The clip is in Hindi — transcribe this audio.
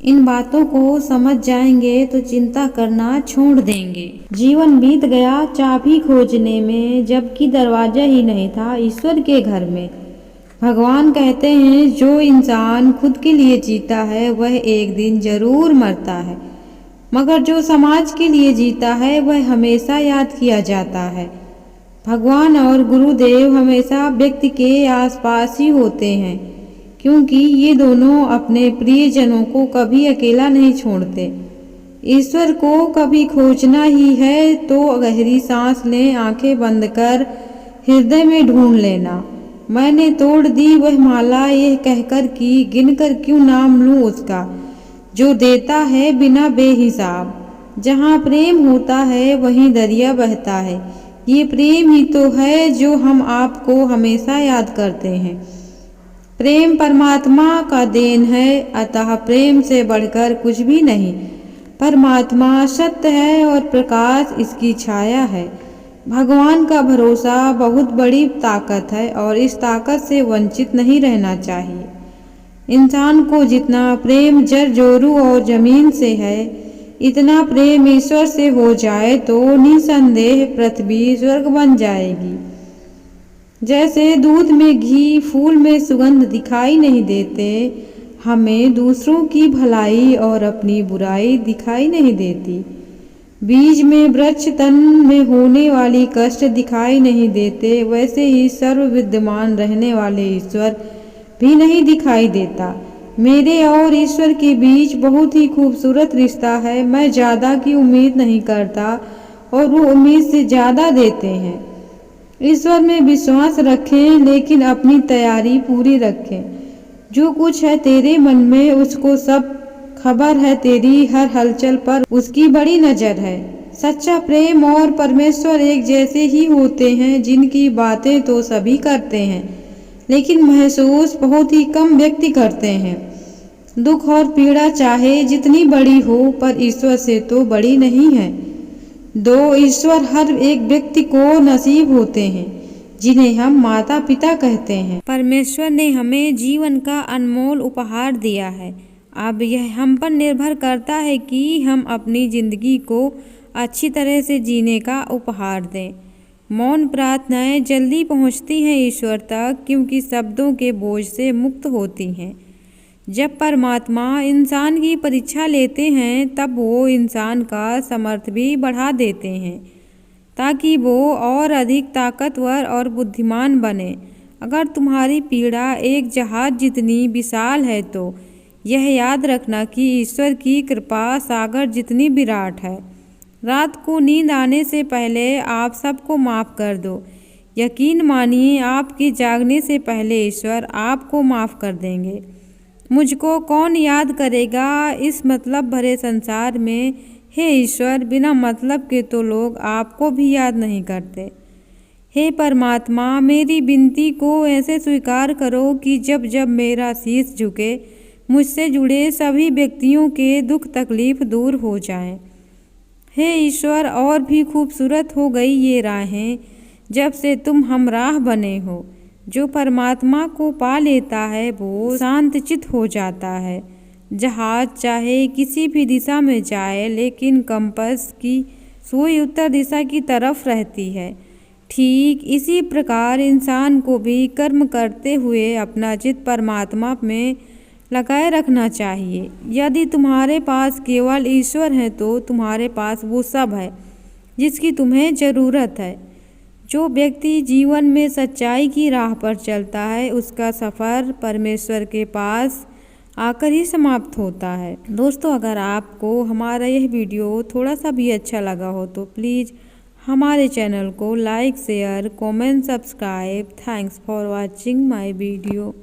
इन बातों को समझ जाएंगे तो चिंता करना छोड़ देंगे। जीवन बीत गया चाबी खोजने में, जबकि दरवाजा ही नहीं था ईश्वर के घर में। भगवान कहते हैं जो इंसान खुद के लिए जीता है वह एक दिन जरूर मरता है, मगर जो समाज के लिए जीता है वह हमेशा याद किया जाता है। भगवान और गुरुदेव हमेशा व्यक्ति के आसपास ही होते हैं, क्योंकि ये दोनों अपने प्रियजनों को कभी अकेला नहीं छोड़ते। ईश्वर को कभी खोजना ही है तो गहरी सांस लें, आंखें बंद कर हृदय में ढूंढ लेना। मैंने तोड़ दी वह माला ये कहकर कि गिनकर क्यों नाम लूं उसका, जो देता है बिना बेहिसाब। जहाँ प्रेम होता है वहीं दरिया बहता है। ये प्रेम ही तो है जो हम आपको हमेशा याद करते हैं। प्रेम परमात्मा का देन है, अतः प्रेम से बढ़कर कुछ भी नहीं। परमात्मा सत्य है और प्रकाश इसकी छाया है। भगवान का भरोसा बहुत बड़ी ताकत है और इस ताकत से वंचित नहीं रहना चाहिए। इंसान को जितना प्रेम जड़ जोरू और जमीन से है, इतना प्रेम ईश्वर से हो जाए तो निसंदेह पृथ्वी स्वर्ग बन जाएगी। जैसे दूध में घी, फूल में सुगंध दिखाई नहीं देते, हमें दूसरों की भलाई और अपनी बुराई दिखाई नहीं देती। बीज में वृक्ष, तन में होने वाली कष्ट दिखाई नहीं देते, वैसे ही सर्व विद्यमान रहने वाले ईश्वर भी नहीं दिखाई देता। मेरे और ईश्वर के बीच बहुत ही खूबसूरत रिश्ता है। मैं ज़्यादा की उम्मीद नहीं करता और वो उम्मीद से ज़्यादा देते हैं। ईश्वर में विश्वास रखें, लेकिन अपनी तैयारी पूरी रखें। जो कुछ है तेरे मन में उसको सब खबर है, तेरी हर हलचल पर उसकी बड़ी नज़र है। सच्चा प्रेम और परमेश्वर एक जैसे ही होते हैं, जिनकी बातें तो सभी करते हैं लेकिन महसूस बहुत ही कम व्यक्ति करते हैं। दुख और पीड़ा चाहे जितनी बड़ी हो, पर ईश्वर से तो बड़ी नहीं है। दो ईश्वर हर एक व्यक्ति को नसीब होते हैं, जिन्हें हम माता पिता कहते हैं। परमेश्वर ने हमें जीवन का अनमोल उपहार दिया है। अब यह हम पर निर्भर करता है कि हम अपनी जिंदगी को अच्छी तरह से जीने का उपहार दें। मौन प्रार्थनाएं जल्दी पहुंचती हैं ईश्वर तक, क्योंकि शब्दों के बोझ से मुक्त होती हैं। जब परमात्मा इंसान की परीक्षा लेते हैं, तब वो इंसान का समर्थ भी बढ़ा देते हैं, ताकि वो और अधिक ताकतवर और बुद्धिमान बने। अगर तुम्हारी पीड़ा एक जहाज जितनी विशाल है, तो यह याद रखना कि ईश्वर की कृपा सागर जितनी विराट है। रात को नींद आने से पहले आप सबको माफ़ कर दो। यकीन मानिए, आपके जागने से पहले ईश्वर आपको माफ़ कर देंगे। मुझको कौन याद करेगा इस मतलब भरे संसार में। हे ईश्वर, बिना मतलब के तो लोग आपको भी याद नहीं करते। हे परमात्मा, मेरी विनती को ऐसे स्वीकार करो कि जब जब मेरा शीश झुके, मुझसे जुड़े सभी व्यक्तियों के दुख तकलीफ दूर हो जाएं। हे ईश्वर, और भी खूबसूरत हो गई ये राहें जब से तुम हमराह बने हो। जो परमात्मा को पा लेता है वो शांतचित्त हो जाता है। जहाज चाहे किसी भी दिशा में जाए, लेकिन कंपास की सुई उत्तर दिशा की तरफ रहती है। ठीक इसी प्रकार इंसान को भी कर्म करते हुए अपना चित्त परमात्मा में लगाए रखना चाहिए। यदि तुम्हारे पास केवल ईश्वर है, तो तुम्हारे पास वो सब है जिसकी तुम्हें ज़रूरत है। जो व्यक्ति जीवन में सच्चाई की राह पर चलता है, उसका सफ़र परमेश्वर के पास आकर ही समाप्त होता है। दोस्तों, अगर आपको हमारा यह वीडियो थोड़ा सा भी अच्छा लगा हो तो प्लीज़ हमारे चैनल को like, share, comment, subscribe. Thanks for watching my video.